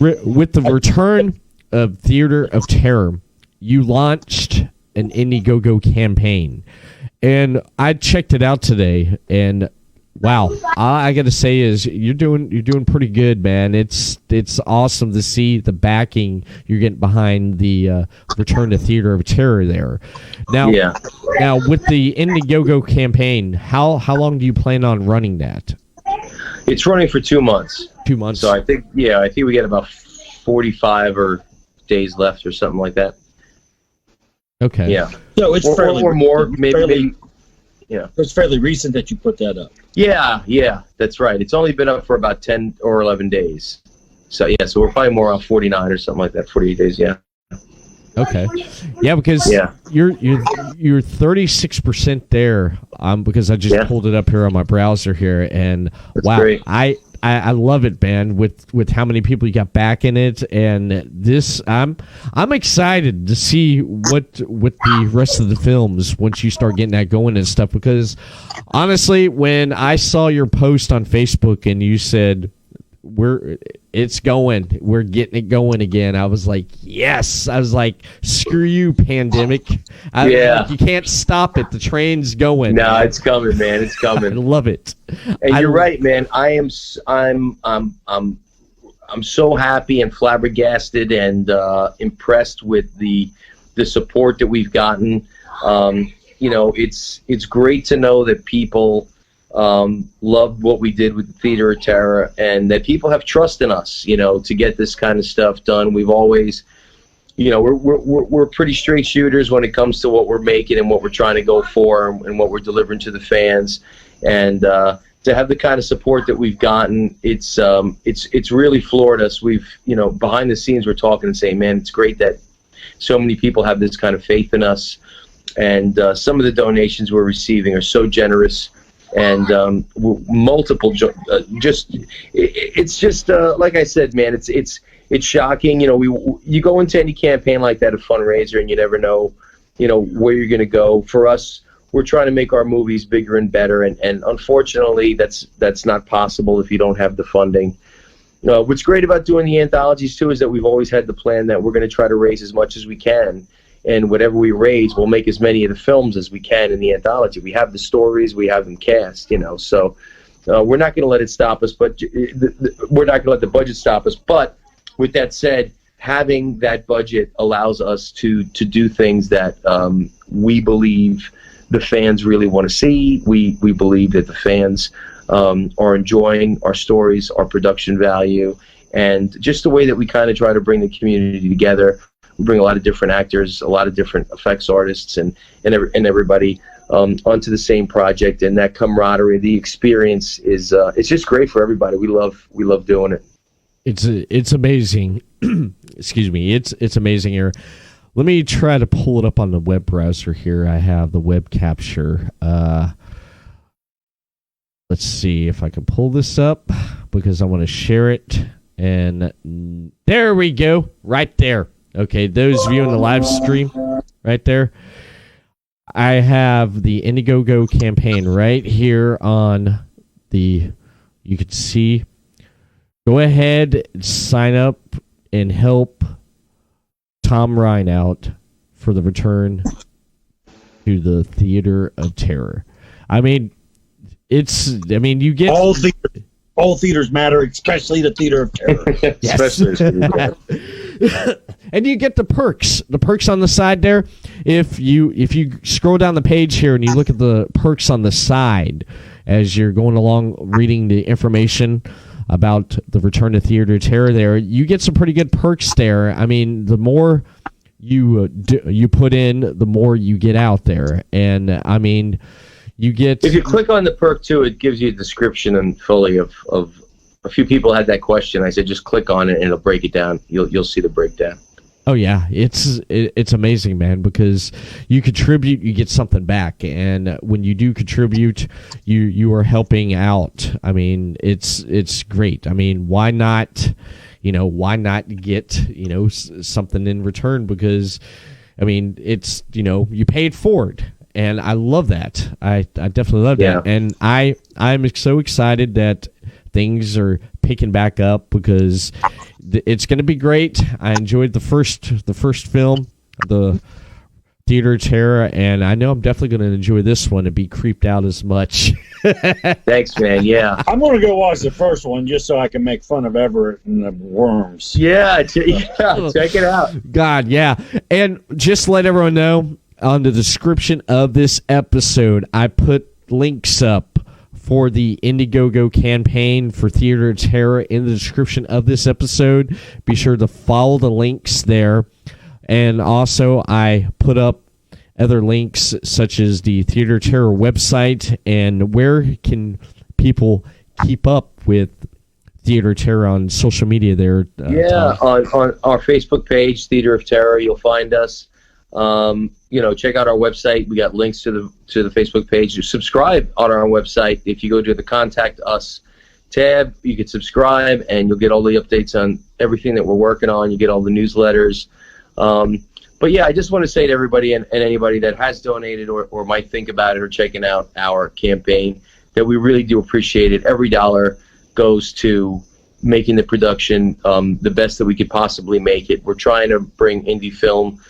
With the return of Theater of Terror, you launched an IndieGoGo campaign, and I checked it out today, and wow, I got to say is you're doing pretty good, man. It's awesome to see the backing you're getting behind the return to Theater of Terror there. Now with the IndieGoGo campaign, how long do you plan on running that? It's running for 2 months. 2 months. So I think we got about 45 days left or something like that. Okay. Yeah. So it's fairly or more, maybe. Yeah. It's fairly recent that you put that up. Yeah, that's right. It's only been up for about 10 or 11 days. So so we're probably more around 49 or something like that, 48 days, yeah. Okay. Yeah, because you're 36% there. Because I just pulled it up here on my browser here, and that's wow, great. I love it, man. With how many people you got back in it, and this, I'm excited to see what the rest of the films once you start getting that going and stuff. Because honestly, when I saw your post on Facebook and you said we're getting it going again, I was like, yes. I was like, screw you, pandemic. You can't stop it. The train's going. No, it's coming, man. It's coming. I love it. And you're right, man. I'm so happy and flabbergasted and impressed with the support that we've gotten. It's great to know that people loved what we did with the Theater of Terror, and that people have trust in us, to get this kind of stuff done. We've always, we're pretty straight shooters when it comes to what we're making and what we're trying to go for and what we're delivering to the fans. And to have the kind of support that we've gotten, it's really floored us. We've, behind the scenes, we're talking and saying, man, it's great that so many people have this kind of faith in us. And some of the donations we're receiving are so generous. And multiple, it's just like I said, man. It's shocking. You go into any campaign like that, a fundraiser, and you never know, where you're going to go. For us, we're trying to make our movies bigger and better, and unfortunately, that's not possible if you don't have the funding. What's great about doing the anthologies too is that we've always had the plan that we're going to try to raise as much as we can. And whatever we raise, we'll make as many of the films as we can in the anthology. We have the stories, we have them cast, So we're not going to let it stop us, but we're not going to let the budget stop us. But with that said, having that budget allows us to do things that we believe the fans really want to see. We believe that the fans are enjoying our stories, our production value, and just the way that we kind of try to bring the community together. We bring a lot of different actors, a lot of different effects artists, and everybody onto the same project, and that camaraderie, the experience is it's just great for everybody. We love doing it. It's amazing. Excuse me. It's amazing here. Let me try to pull it up on the web browser here. I have the web capture. Let's see if I can pull this up because I want to share it. And there we go. Right there. Okay, those viewing the live stream right there. I have the IndieGoGo campaign right here on the, you can see. Go ahead, sign up, and help Tom Ryan out for the return to the Theater of Terror. I mean, you get all theaters matter, especially the Theater of Terror. And you get the perks on the side there. If you scroll down the page here and you look at the perks on the side as you're going along reading the information about the return to Theater of Terror there, you get some pretty good perks there. I mean, the more you put in, the more you get out there. And I mean, you get, if you click on the perk too, it gives you a description and fully of a few people had that question. I said just click on it and it'll break it down. You'll see the breakdown. Oh yeah, it's amazing, man, because you contribute, you get something back, and when you do contribute, you are helping out. I mean, it's great. I mean, why not get, something in return? Because I mean, it's, you paid for it, and I love that. I definitely love that, and I'm so excited that things are picking back up because it's going to be great. I enjoyed the first film, the Theater of Terror, and I know I'm definitely going to enjoy this one and be creeped out as much. Thanks, man. Yeah, I'm going to go watch the first one just so I can make fun of Everett and the worms. Yeah, check it out. God, yeah. And just to let everyone know, on the description of this episode, I put links up for the IndieGoGo campaign for Theater of Terror in the description of this episode. Be sure to follow the links there. And also, I put up other links such as the Theater of Terror website and where can people keep up with Theater of Terror on social media there. On our Facebook page, Theater of Terror, you'll find us. Check out our website. We got links to the Facebook page. You subscribe on our website. If you go to the Contact Us tab, you can subscribe, and you'll get all the updates on everything that we're working on. You get all the newsletters. But yeah, I just want to say to everybody and anybody that has donated or might think about it or checking out our campaign that we really do appreciate it. Every dollar goes to making the production the best that we could possibly make it. We're trying to bring indie film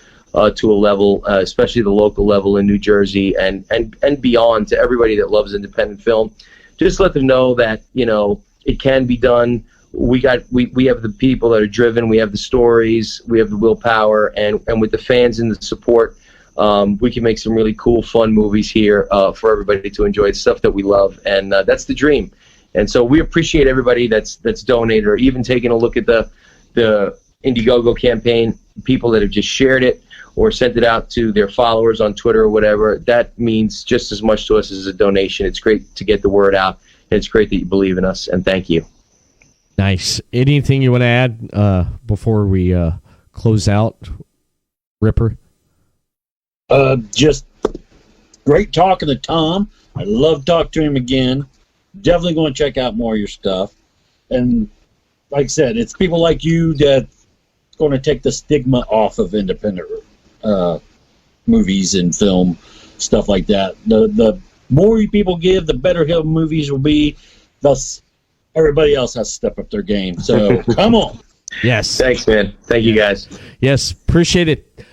to a level, especially the local level in New Jersey and beyond, to everybody that loves independent film. Just let them know that, it can be done. We have the people that are driven, we have the stories, we have the willpower, and with the fans and the support, we can make some really cool, fun movies here for everybody to enjoy, the stuff that we love, and that's the dream. And so we appreciate everybody that's donated or even taken a look at the IndieGoGo campaign, people that have just shared it or sent it out to their followers on Twitter or whatever. That means just as much to us as a donation. It's great to get the word out, and it's great that you believe in us, and thank you. Nice. Anything you want to add before we close out, Ripper? Just great talking to Tom. I love talking to him again. Definitely going to check out more of your stuff. And like I said, it's people like you that's going to take the stigma off of independent movies and film, stuff like that. The more you people give, the better movies will be. Thus, everybody else has to step up their game. So, come on. Yes. Thanks, man. Thank you, guys. Yes, appreciate it.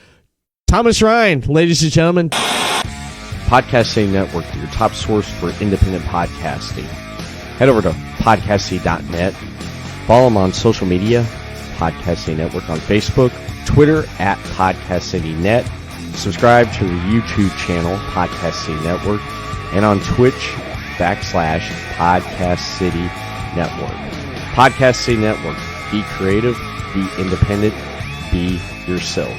Thomas Ryan, ladies and gentlemen. Podcasting Network, your top source for independent podcasting. Head over to podcasting.net. Follow them on social media. Podcast City Network on Facebook, Twitter at Podcast City Net. Subscribe to the YouTube channel, Podcast City Network, and on Twitch, /Podcast City Network. Podcast City Network. Be creative, be independent, be yourself.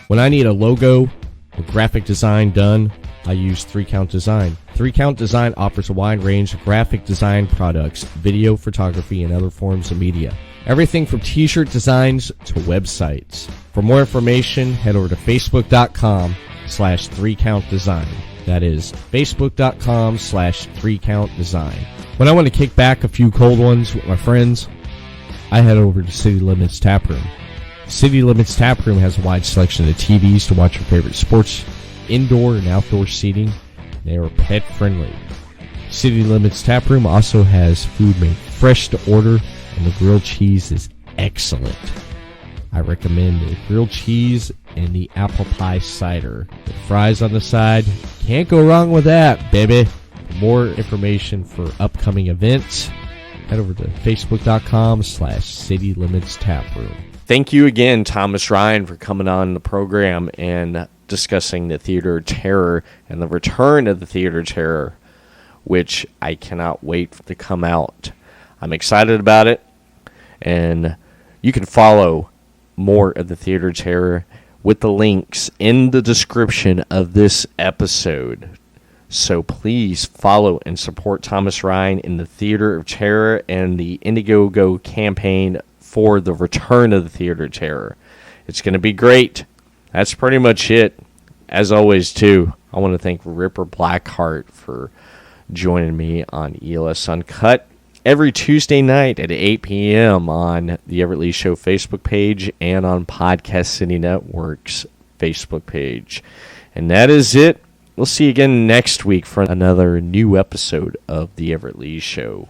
When I need a logo or graphic design done, I use 3 Count Design. 3 Count Design offers a wide range of graphic design products, video, photography, and other forms of media. Everything from t-shirt designs to websites. For more information, head over to facebook.com/3countdesign. That is facebook.com/3countdesign. When I want to kick back a few cold ones with my friends, I head over to City Limits Taproom. City Limits Taproom has a wide selection of TVs to watch your favorite sports, indoor and outdoor seating. They are pet friendly. City Limits Taproom also has food made fresh to order, and the grilled cheese is excellent. I recommend the grilled cheese and the apple pie cider. The fries on the side, can't go wrong with that, baby. For more information for upcoming events, head over to facebook.com/City Limits Taproom. Thank you again, Thomas Ryan, for coming on the program and discussing the Theater of Terror and the return of the Theater of Terror, which I cannot wait to come out. I'm excited about it, and you can follow more of the Theater of Terror with the links in the description of this episode. So please follow and support Thomas Ryan in the Theater of Terror and the IndieGoGo campaign for the return of the Theater of Terror. It's going to be great. That's pretty much it. As always, too, I want to thank Ripper Blackhart for joining me on ELS Uncut every Tuesday night at 8 p.m. on the Everett Lee Show Facebook page and on Podcast City Network's Facebook page. And that is it. We'll see you again next week for another new episode of the Everett Lee Show.